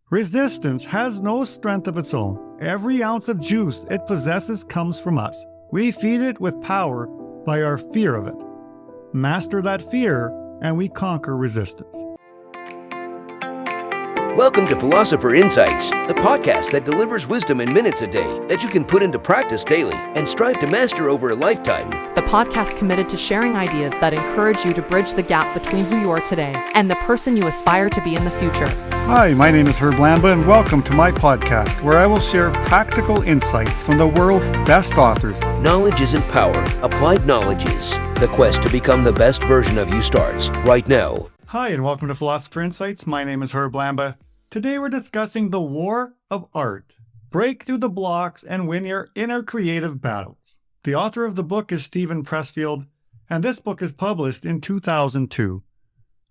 Resistance has no strength of its own. Every ounce of juice it possesses comes from us. We feed it with power by our fear of it. Master that fear, and we conquer resistance. Welcome to Philosopher Insights, the podcast that delivers wisdom in minutes a day that you can put into practice daily and strive to master over a lifetime. The podcast committed to sharing ideas that encourage you to bridge the gap between who you are today and the person you aspire to be in the future. Hi, my name is Herb Lamba, and welcome to my podcast, where I will share practical insights from the world's best authors. Knowledge isn't power. Applied knowledge is. The quest to become the best version of you starts right now. Hi, and welcome to Philosopher Insights. My name is Herb Lamba. Today we're discussing the war of art. Break through the blocks and win your inner creative battles. The author of the book is Steven Pressfield, and this book is published in 2002.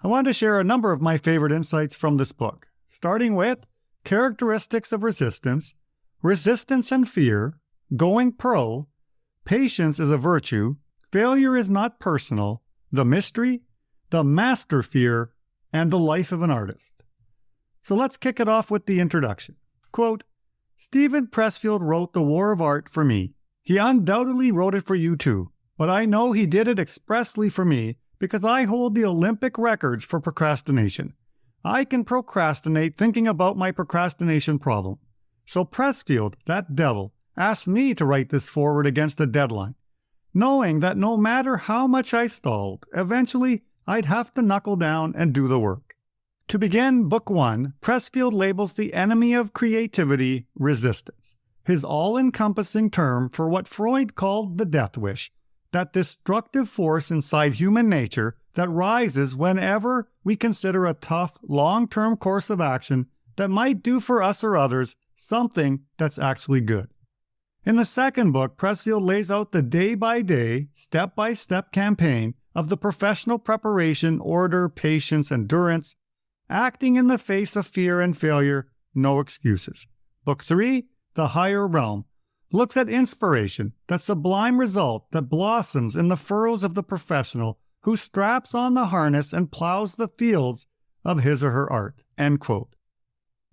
I want to share a number of my favorite insights from this book, starting with characteristics of resistance, resistance and fear, going pro, patience is a virtue, failure is not personal, the mystery, the master fear, and the life of an artist. So let's kick it off with the introduction. Quote, Steven Pressfield wrote The War of Art for me. He undoubtedly wrote it for you too, but I know he did it expressly for me because I hold the Olympic records for procrastination. I can procrastinate thinking about my procrastination problem. So Pressfield, that devil, asked me to write this forward against a deadline, knowing that no matter how much I stalled, eventually I'd have to knuckle down and do the work. To begin Book 1, Pressfield labels the enemy of creativity resistance, his all-encompassing term for what Freud called the death wish, that destructive force inside human nature that rises whenever we consider a tough, long-term course of action that might do for us or others something that's actually good. In the second book, Pressfield lays out the day-by-day, step-by-step campaign of the professional preparation, order, patience, endurance, acting in the face of fear and failure, no excuses. Book 3, The Higher Realm, looks at inspiration, that sublime result that blossoms in the furrows of the professional who straps on the harness and plows the fields of his or her art. End quote.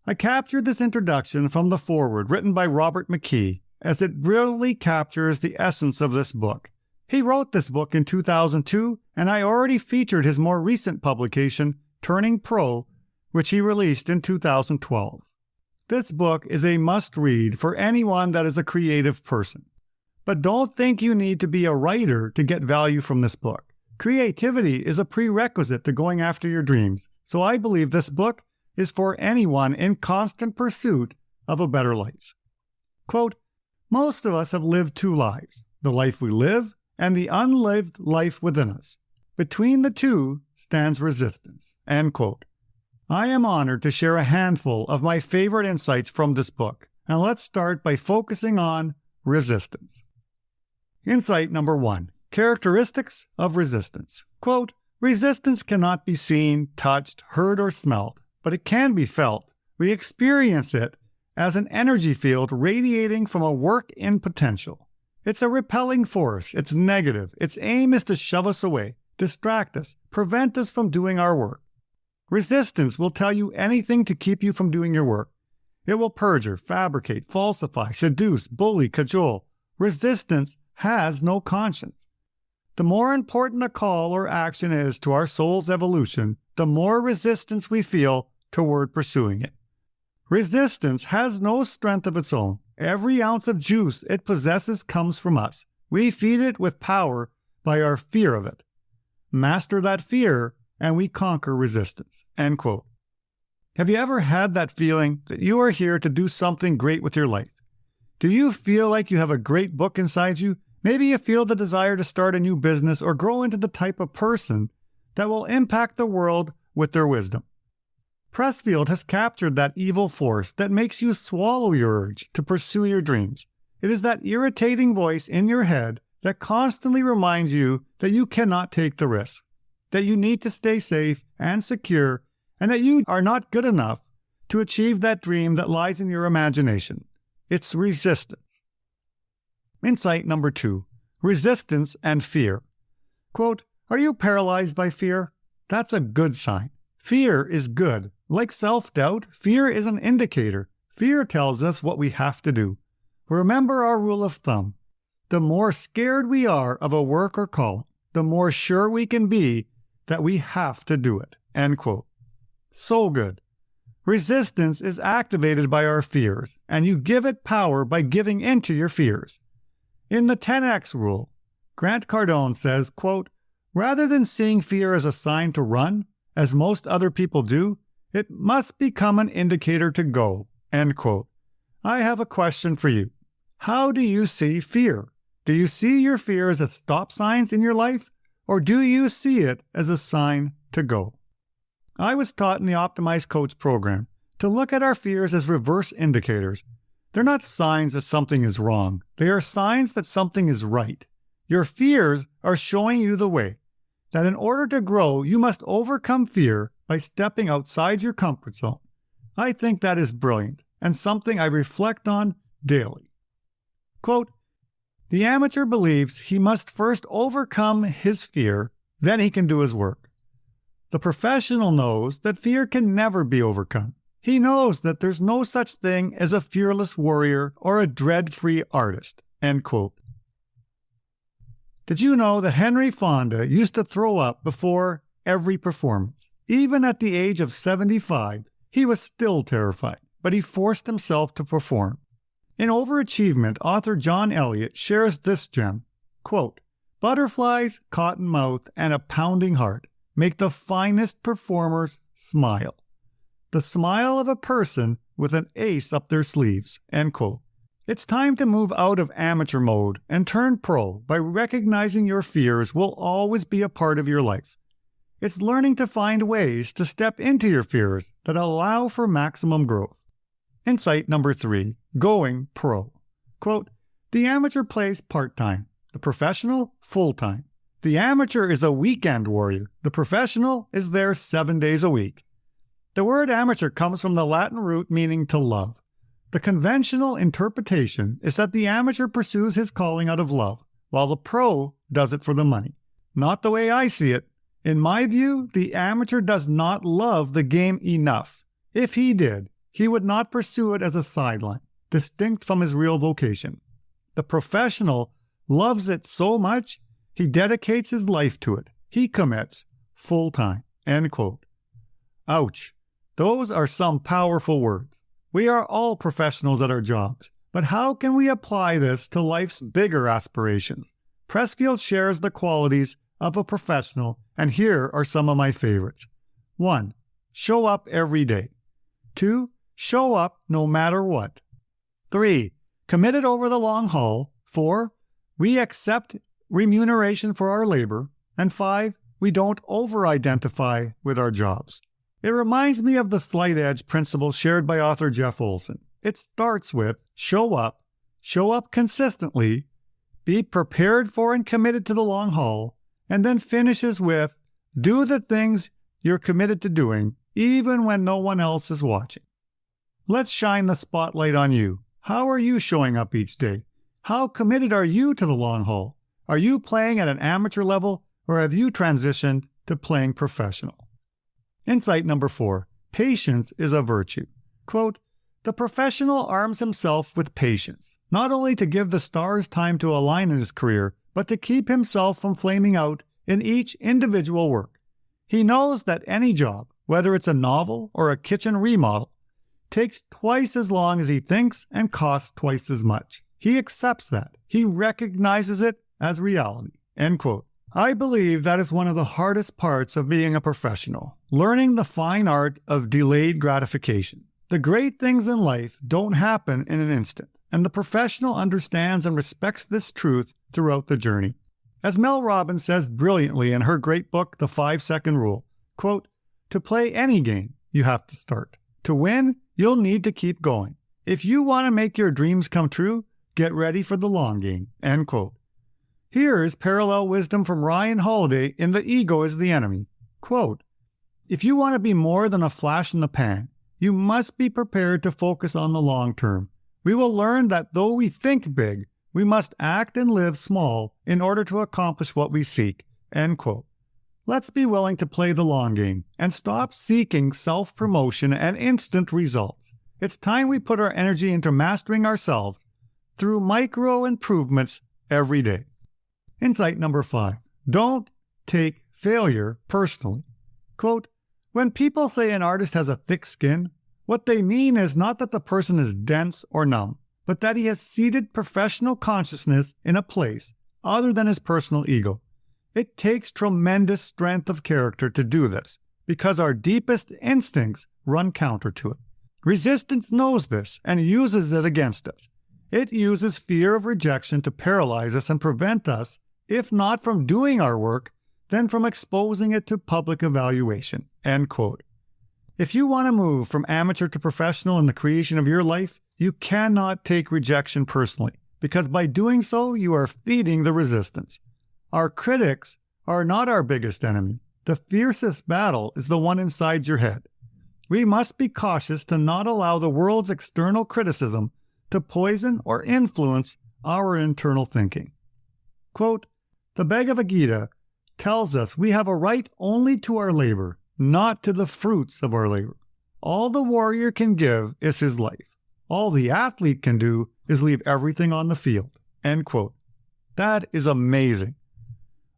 I captured this introduction from the foreword written by Robert McKee, as it brilliantly captures the essence of this book. He wrote this book in 2002, and I already featured his more recent publication, Turning Pro, which he released in 2012. This book is a must-read for anyone that is a creative person. But don't think you need to be a writer to get value from this book. Creativity is a prerequisite to going after your dreams, so I believe this book is for anyone in constant pursuit of a better life. Quote, most of us have lived two lives, the life we live and the unlived life within us. Between the two stands resistance. End quote. I am honored to share a handful of my favorite insights from this book, and let's start by focusing on resistance. Insight number 1, characteristics of resistance. Quote, resistance cannot be seen, touched, heard, or smelled, but it can be felt. We experience it as an energy field radiating from a work in potential. It's a repelling force. It's negative. Its aim is to shove us away, distract us, prevent us from doing our work. Resistance will tell you anything to keep you from doing your work. It will perjure, fabricate, falsify, seduce, bully, cajole. Resistance has no conscience. The more important a call or action is to our soul's evolution, the more resistance we feel toward pursuing it. Resistance has no strength of its own. Every ounce of juice it possesses comes from us. We feed it with power by our fear of it. Master that fear, and we conquer resistance. End quote. Have you ever had that feeling that you are here to do something great with your life? Do you feel like you have a great book inside you? Maybe you feel the desire to start a new business or grow into the type of person that will impact the world with their wisdom. Pressfield has captured that evil force that makes you swallow your urge to pursue your dreams. It is that irritating voice in your head that constantly reminds you that you cannot take the risk, that you need to stay safe and secure, and that you are not good enough to achieve that dream that lies in your imagination. It's resistance. Insight number 2, resistance and fear. Quote, are you paralyzed by fear? That's a good sign. Fear is good. Like self-doubt, fear is an indicator. Fear tells us what we have to do. Remember our rule of thumb. The more scared we are of a work or calling, the more sure we can be that we have to do it. End quote. So good. Resistance is activated by our fears, and you give it power by giving into your fears. In the 10X rule, Grant Cardone says, quote, "Rather than seeing fear as a sign to run, as most other people do, it must become an indicator to go." End quote. I have a question for you. How do you see fear? Do you see your fears as stop signs in your life, or do you see it as a sign to go? I was taught in the Optimized Coach program to look at our fears as reverse indicators. They're not signs that something is wrong. They are signs that something is right. Your fears are showing you the way, that in order to grow, you must overcome fear by stepping outside your comfort zone. I think that is brilliant and something I reflect on daily. Quote, "The amateur believes he must first overcome his fear, then he can do his work. The professional knows that fear can never be overcome. He knows that there's no such thing as a fearless warrior or a dread-free artist." End quote. Did you know that Henry Fonda used to throw up before every performance? Even at the age of 75, he was still terrified, but he forced himself to perform. In Overachievement, author John Elliott shares this gem, quote, "Butterflies, cotton mouth, and a pounding heart make the finest performers smile. The smile of a person with an ace up their sleeves." End quote. It's time to move out of amateur mode and turn pro by recognizing your fears will always be a part of your life. It's learning to find ways to step into your fears that allow for maximum growth. Insight number 3, going pro. Quote, "The amateur plays part-time, the professional full-time. The amateur is a weekend warrior. The professional is there 7 days a week." The word amateur comes from the Latin root meaning to love. The conventional interpretation is that the amateur pursues his calling out of love, while the pro does it for the money. Not the way I see it. In my view, the amateur does not love the game enough. If he did, he would not pursue it as a sideline, distinct from his real vocation. The professional loves it so much, he dedicates his life to it. He commits full time. End quote. Ouch. Those are some powerful words. We are all professionals at our jobs, but how can we apply this to life's bigger aspirations? Pressfield shares the qualities of a professional, and here are some of my favorites. 1. Show up every day. 2. Show up no matter what. 3. Committed over the long haul. 4. We accept remuneration for our labor. And 5. We don't over-identify with our jobs. It reminds me of the slight edge principle shared by author Jeff Olson. It starts with show up consistently, be prepared for and committed to the long haul, and then finishes with do the things you're committed to doing, even when no one else is watching. Let's shine the spotlight on you. How are you showing up each day? How committed are you to the long haul? Are you playing at an amateur level, or have you transitioned to playing professional? Insight number 4. Patience is a virtue. Quote, "The professional arms himself with patience, not only to give the stars time to align in his career, but to keep himself from flaming out in each individual work. He knows that any job, whether it's a novel or a kitchen remodel, takes twice as long as he thinks and costs twice as much. He accepts that. He recognizes it as reality." End quote. I believe that is one of the hardest parts of being a professional, learning the fine art of delayed gratification. The great things in life don't happen in an instant, and the professional understands and respects this truth throughout the journey. As Mel Robbins says brilliantly in her great book, The 5-Second Rule, quote, "To play any game, you have to start. To win, you'll need to keep going. If you want to make your dreams come true, get ready for the long game." End quote. Here is parallel wisdom from Ryan Holiday in The Ego is the Enemy. Quote, "If you want to be more than a flash in the pan, you must be prepared to focus on the long term. We will learn that though we think big, we must act and live small in order to accomplish what we seek." End quote. Let's be willing to play the long game and stop seeking self-promotion and instant results. It's time we put our energy into mastering ourselves through micro improvements every day. Insight number 5. Don't take failure personally. Quote, when people say an artist has a thick skin, what they mean is not that the person is dense or numb, but that he has seated professional consciousness in a place other than his personal ego. It takes tremendous strength of character to do this, because our deepest instincts run counter to it. Resistance knows this and uses it against us. It uses fear of rejection to paralyze us and prevent us, if not from doing our work, then from exposing it to public evaluation. End quote. If you want to move from amateur to professional in the creation of your life, you cannot take rejection personally, because by doing so, you are feeding the resistance. Our critics are not our biggest enemy. The fiercest battle is the one inside your head. We must be cautious to not allow the world's external criticism to poison or influence our internal thinking. Quote, the Bhagavad Gita tells us we have a right only to our labor, not to the fruits of our labor. All the warrior can give is his life. All the athlete can do is leave everything on the field. End quote. That is amazing.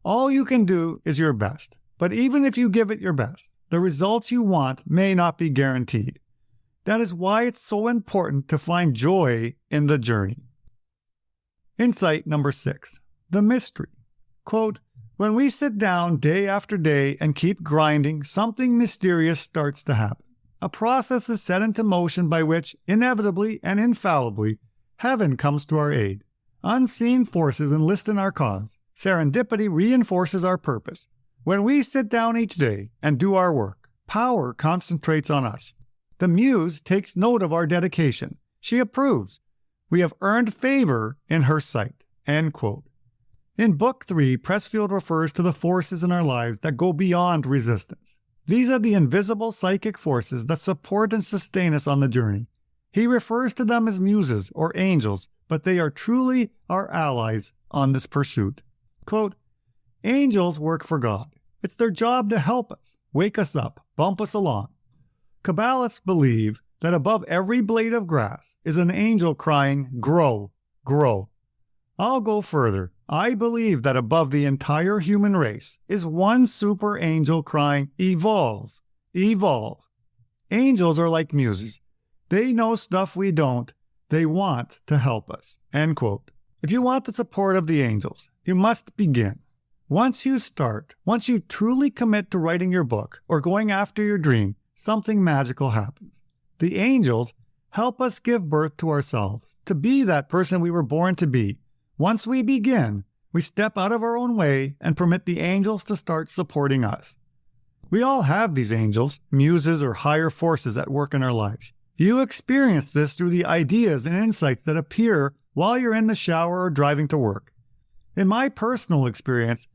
All you can do is your best, but even if you give it your best, the results you want may not be guaranteed. That is why it's so important to find joy in the journey. Insight number 6, the mystery. Quote, when we sit down day after day and keep grinding, something mysterious starts to happen. A process is set into motion by which, inevitably and infallibly, heaven comes to our aid. Unseen forces enlist in our cause. Serendipity reinforces our purpose. When we sit down each day and do our work, power concentrates on us. The muse takes note of our dedication. She approves. We have earned favor in her sight. End quote. In Book 3, Pressfield refers to the forces in our lives that go beyond resistance. These are the invisible psychic forces that support and sustain us on the journey. He refers to them as muses or angels, but they are truly our allies on this pursuit. Quote, angels work for God. It's their job to help us, wake us up, bump us along. Kabbalists believe that above every blade of grass is an angel crying, grow, grow. I'll go further. I believe that above the entire human race is one super angel crying, evolve, evolve. Angels are like muses. They know stuff we don't. They want to help us. End quote. If you want the support of the angels, you must begin. Once you start, once you truly commit to writing your book or going after your dream, something magical happens. The angels help us give birth to ourselves, to be that person we were born to be. Once we begin, we step out of our own way and permit the angels to start supporting us. We all have these angels, muses, or higher forces at work in our lives. You experience this through the ideas and insights that appear while you're in the shower or driving to work. In my personal experience,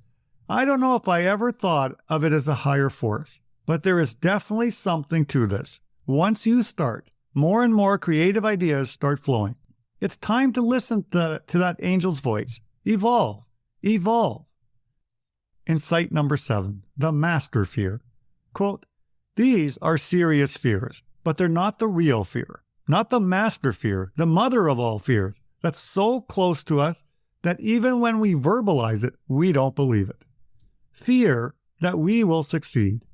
I don't know if I ever thought of it as a higher force, but there is definitely something to this. Once you start, more and more creative ideas start flowing. It's time to listen to that angel's voice. Evolve, evolve. Insight number 7, the master fear. Quote, these are serious fears, but they're not the real fear, not the master fear, the mother of all fears, that's so close to us that even when we verbalize it, we don't believe it. Fear that we will succeed,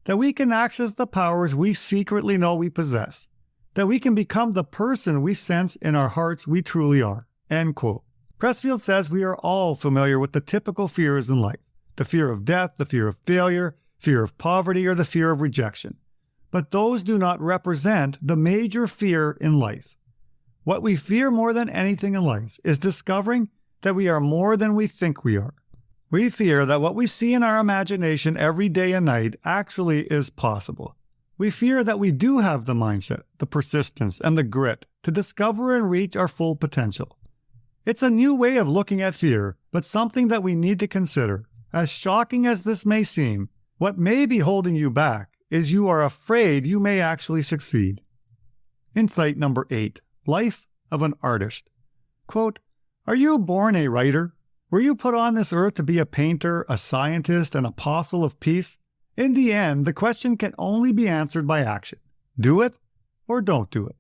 that we can access the powers we secretly know we possess, that we can become the person we sense in our hearts we truly are. End quote. Pressfield says we are all familiar with the typical fears in life, the fear of death, the fear of failure, fear of poverty, or the fear of rejection. But those do not represent the major fear in life. What we fear more than anything in life is discovering that we are more than we think we are. We fear that what we see in our imagination every day and night actually is possible. We fear that we do have the mindset, the persistence, and the grit to discover and reach our full potential. It's a new way of looking at fear, but something that we need to consider. As shocking as this may seem, what may be holding you back is you are afraid you may actually succeed. Insight number 8, life of an artist. Quote, are you born a writer? Were you put on this earth to be a painter, a scientist, an apostle of peace? In the end, the question can only be answered by action. Do it or don't do it.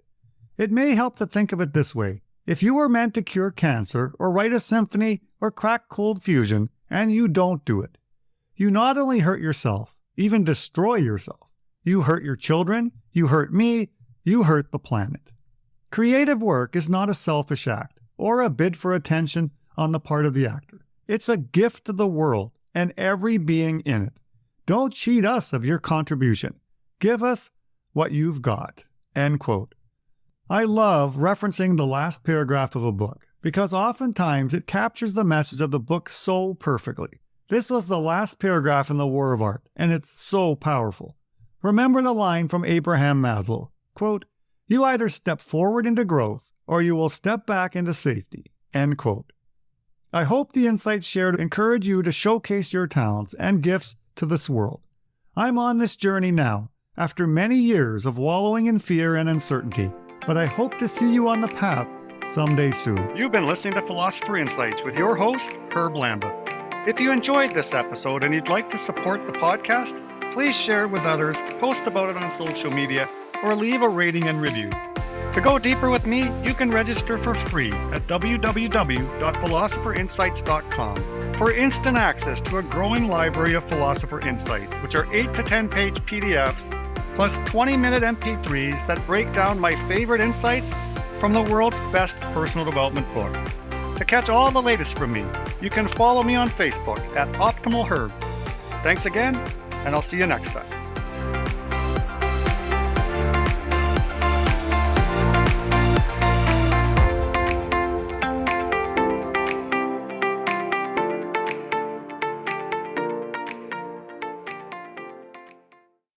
It may help to think of it this way. If you were meant to cure cancer or write a symphony or crack cold fusion and you don't do it, you not only hurt yourself, even destroy yourself. You hurt your children, you hurt me, you hurt the planet. Creative work is not a selfish act or a bid for attention on the part of the actor. It's a gift to the world and every being in it. Don't cheat us of your contribution. Give us what you've got." End quote. I love referencing the last paragraph of a book because oftentimes it captures the message of the book so perfectly. This was the last paragraph in The War of Art, and it's so powerful. Remember the line from Abraham Maslow, quote, "You either step forward into growth or you will step back into safety." End quote. I hope the insights shared encourage you to showcase your talents and gifts to this world. I'm on this journey now, after many years of wallowing in fear and uncertainty, but I hope to see you on the path someday soon. You've been listening to Philosopher Insights with your host, Herb Lamba. If you enjoyed this episode and you'd like to support the podcast, please share it with others, post about it on social media, or leave a rating and review. To go deeper with me, you can register for free at www.philosopherinsights.com for instant access to a growing library of Philosopher Insights, which are 8 to 10-page PDFs, plus 20-minute MP3s that break down my favorite insights from the world's best personal development books. To catch all the latest from me, you can follow me on Facebook at Optimal Herb. Thanks again, and I'll see you next time.